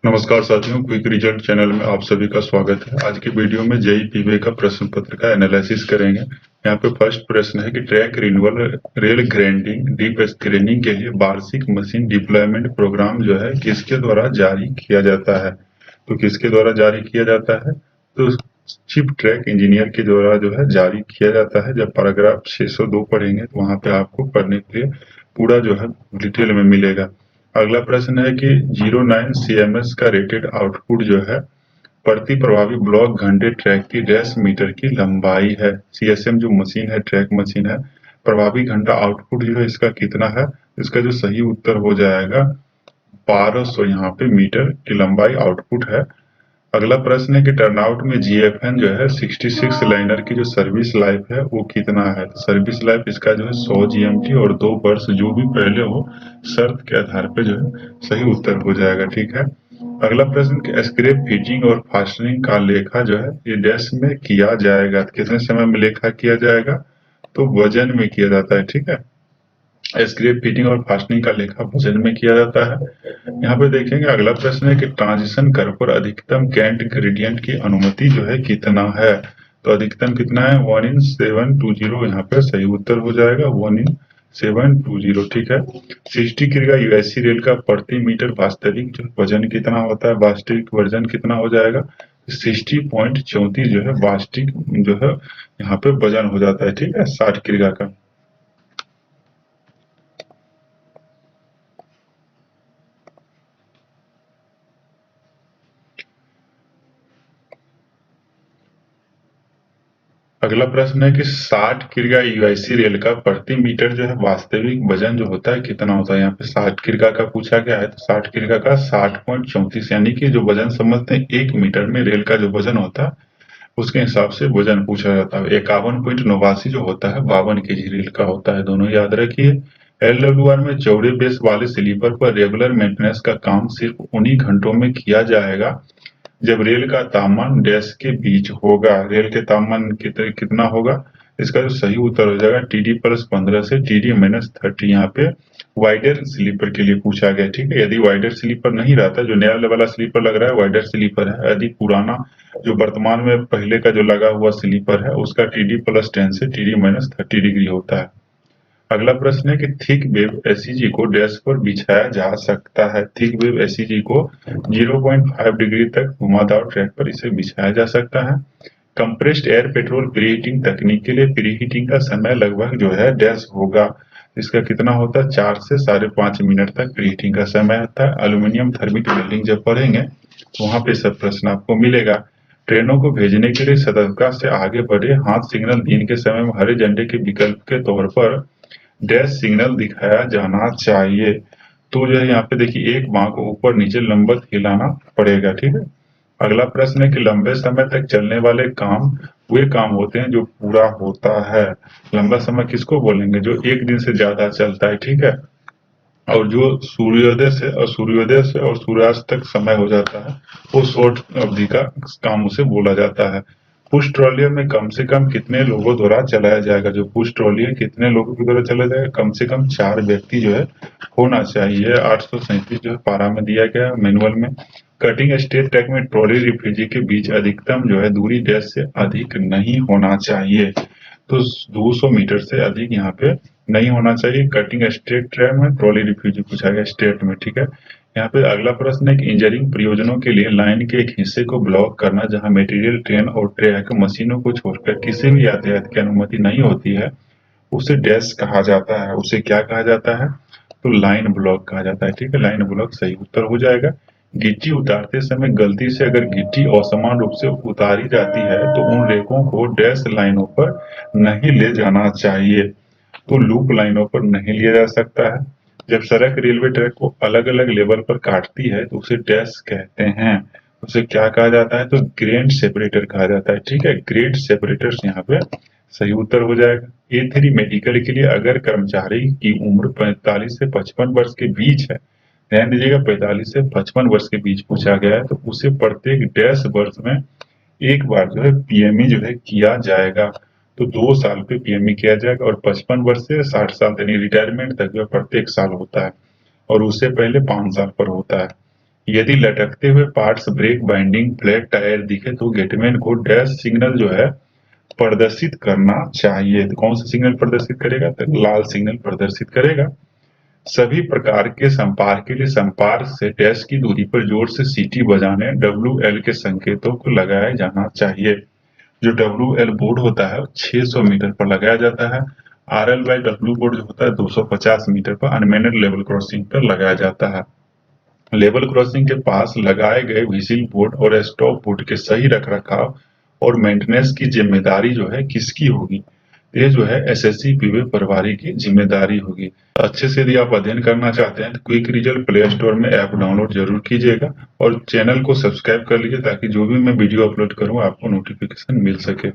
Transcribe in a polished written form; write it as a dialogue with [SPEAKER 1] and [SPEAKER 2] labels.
[SPEAKER 1] नमस्कार साथियों, quick result channel में आप सभी का स्वागत है। आज की वीडियो में जेईई पीवे का प्रश्न पत्र का एनालिसिस करेंगे। यहाँ पे फर्स्ट प्रश्न है कि track renewal rail grinding deep screening के लिए वार्षिक मशीन डिप्लॉयमेंट प्रोग्राम जो है किसके द्वारा जारी किया जाता है। तो किसके द्वारा जारी किया जाता है, तो चीफ ट्रैक इंजीनियर के द्वारा जो है जारी किया जाता है। जब पैराग्राफ 602 पढ़ेंगे तो वहां पे आपको पढ़ने के लिए पूरा जो है डिटेल में मिलेगा। अगला प्रश्न है कि 09 सीएमएस का रेटेड आउटपुट जो है प्रति प्रभावी ब्लॉक घंटे ट्रैक की डैश मीटर की लंबाई है। सीएसएम जो मशीन है, ट्रैक मशीन है, प्रभावी घंटा आउटपुट जो है इसका कितना है। इसका जो सही उत्तर हो जाएगा 1200 यहाँ पे मीटर की लंबाई आउटपुट है। अगला प्रश्न है कि टर्नआउट में जीएफएन जो है 66 लाइनर की जो सर्विस लाइफ है वो कितना है। तो सर्विस लाइफ इसका जो है 100 जीएमटी और 2 वर्ष जो भी पहले हो शर्त के आधार पे जो है सही उत्तर हो जाएगा। ठीक है। अगला प्रश्न कि स्क्रैप फिटिंग और फास्टनिंग का लेखा जो है ये डैश में किया जाएगा। तो कितने समय में लेखा किया जाएगा, तो वजन में किया जाता है। ठीक है। स्क्रैप फिटिंग और फास्टनिंग का लेखा वजन में किया जाता है। यहाँ पे देखेंगे अगला प्रश्न है कि ट्रांजिशन कर्व पर अधिकतम कैंट ग्रेडियंट की अनुमति जो है कितना है। तो अधिकतम कितना है 1:720। यहाँ पे सही उत्तर हो जाएगा 1:720। ठीक है। 60 किग्रा यूएससी रेल का प्रति मीटर वास्तविक जो वजन कितना होता है, वास्तविक वजन कितना हो जाएगा 60.34 जो है वास्तविक जो है यहाँ पे वजन हो जाता है। ठीक है, 60 किग्रा का। अगला प्रश्न है कि 60 किग्रा यूआईसी रेल का प्रति मीटर जो है वास्तविक वजन जो होता है कितना होता है। यहाँ पे 60 किग्रा का पूछा गया है, तो 60 किग्रा का 60.34 यानी कि जो वजन समझते हैं 1 मीटर में रेल का जो वजन होता है उसके हिसाब से वजन पूछा जाता है। 51.89 जो होता है 52 केजी रेल का होता है, दोनों याद रखिए। एलडब्ल्यूआर में चौड़े बेस वाले स्लीपर पर रेगुलर मेंटेनेंस का काम सिर्फ उन्हीं घंटों में किया जाएगा जब रेल का तापमान डैश के बीच होगा। रेल के तापमान कितना होगा, इसका जो सही उत्तर हो जाएगा TD+15 से TD-30। यहाँ पे वाइडर स्लीपर के लिए पूछा गया। ठीक है। यदि वाइडर स्लीपर नहीं रहता, जो नया वाला स्लीपर लग रहा है वाइडर स्लीपर है, यदि पुराना जो वर्तमान में पहले का जो लगा हुआ स्लीपर है उसका TD+10 से TD-30 डिग्री होता है। अगला प्रश्न है कि थिक वेव एसईजी को डैश पर बिछाया जा सकता है। थिक वेव एसईजी को 0.5 डिग्री तक घुमावदार ट्रैक पर इसे बिछाया जा सकता है। कंप्रेस्ड एयर पेट्रोल प्रीहीटिंग तकनीक के लिए प्रीहीटिंग का समय लगभग जो है डैश होगा। इसका कितना होता है 4 से 5.5 मिनट तक प्रीहीटिंग का समय आता है। एल्यूमिनियम थर्मिक वेल्डिंग जब पढ़ेंगे तो वहां पे सब प्रश्न आपको मिलेगा। ट्रेनों को भेजने के लिए सतर्कता से आगे बढ़े। हाथ सिग्नल दिन के समय में हरे झंडे के विकल्प के तौर पर डैश सिग्नल दिखाया जाना चाहिए। तो जो है यहाँ पे देखिए एक बांह को ऊपर नीचे लंबवत हिलाना पड़ेगा। ठीक है। अगला प्रश्न है कि लंबे समय तक चलने वाले काम वे काम होते हैं जो पूरा होता है। लंबा समय किसको बोलेंगे, जो एक दिन से ज्यादा चलता है। ठीक है। और जो सूर्योदय से और सूर्यास्त तक समय हो जाता है वो शॉर्ट अवधि का काम उसे बोला जाता है। पुश ट्रॉलियर में कम से कम कितने लोगों द्वारा चलाया जाएगा। जो पुश ट्रॉलियर कितने लोगों के द्वारा चलाया जाएगा, कम से कम 4 व्यक्ति जो है होना चाहिए। 837 जो है पारा में दिया गया है मैनुअल में। कटिंग स्टेट ट्रैक में ट्रॉली रिफ्यूजी के बीच अधिकतम जो है दूरी डैश से अधिक नहीं होना चाहिए। तो 200 मीटर से अधिक यहाँ पे नहीं होना चाहिए। कटिंग स्ट्रेट ट्रैक में ट्रॉली रिफ्यूजी पूछा गया स्ट्रेट में। ठीक है। यहाँ पे अगला प्रश्न है कि इंजीनियरिंग प्रयोजनों के लिए लाइन के एक हिस्से को ब्लॉक करना जहां मटेरियल ट्रेन और ट्रैक मशीनों को छोड़कर किसी भी यातायात की अनुमति नहीं होती है उसे डैश कहा जाता है। उसे क्या कहा जाता है, तो लाइन ब्लॉक कहा जाता है। ठीक है, लाइन ब्लॉक सही उत्तर हो जाएगा। गिट्टी उतारते समय गलती से अगर गिट्टी असमान रूप से उतारी जाती है तो उन रेकों को डैश लाइनों पर नहीं ले जाना चाहिए। तो लूप लाइनों पर नहीं लिया जा सकता है। जब सड़क रेलवे ट्रैक को अलग अलग लेवल पर काटती है तो उसे डैश कहते हैं। उसे क्या कहा जाता है, तो ग्रेड सेपरेटर कहा जाता है। ठीक है, ग्रेड सेपरेटर्स यहाँ पे सही उत्तर हो जाएगा। A3 मेडिकल के लिए अगर कर्मचारी की उम्र 45 से 55 वर्ष के बीच है, ध्यान दीजिएगा 45 से 55 वर्ष के बीच पूछा गया है, तो उसे प्रत्येक डैश वर्ष में एक बार जो है पीएमई जो है किया जाएगा। तो 2 साल पे पीएमई किया जाएगा और 55 वर्ष से 60 साल यानी रिटायरमेंट तक जो है प्रत्येक साल होता है और उससे पहले 5 साल पर होता है। यदि लटकते हुए parts, break binding, flat tyre दिखे तो गेटमैन को डैश सिग्नल जो है प्रदर्शित करना चाहिए। तो कौन सा सिग्नल प्रदर्शित करेगा? तो लाल सिग्नल प्रदर्शित करेगा। सभी प्रकार के संपर्क के लिए संपर्क से डैश की दूरी पर जोर से सीटी बजाने WL के संकेतों को लगाया जाना चाहिए। जो WL बोर्ड होता है 600 मीटर पर लगाया जाता है। RL/W बोर्ड जो होता है 250 मीटर पर अनमेनड लेवल क्रॉसिंग पर लगाया जाता है। लेवल क्रॉसिंग के पास लगाए गए व्हिसिल बोर्ड और स्टॉप बोर्ड के सही रखरखाव और मेंटेनेंस की जिम्मेदारी जो है किसकी होगी? ये जो है SSC पीवे प्रभारी की जिम्मेदारी होगी। अच्छे से यदि आप अध्ययन करना चाहते हैं तो क्विक रिजल्ट प्ले स्टोर में ऐप डाउनलोड जरूर कीजिएगा और चैनल को सब्सक्राइब कर लीजिए ताकि जो भी मैं वीडियो अपलोड करूं आपको नोटिफिकेशन मिल सके।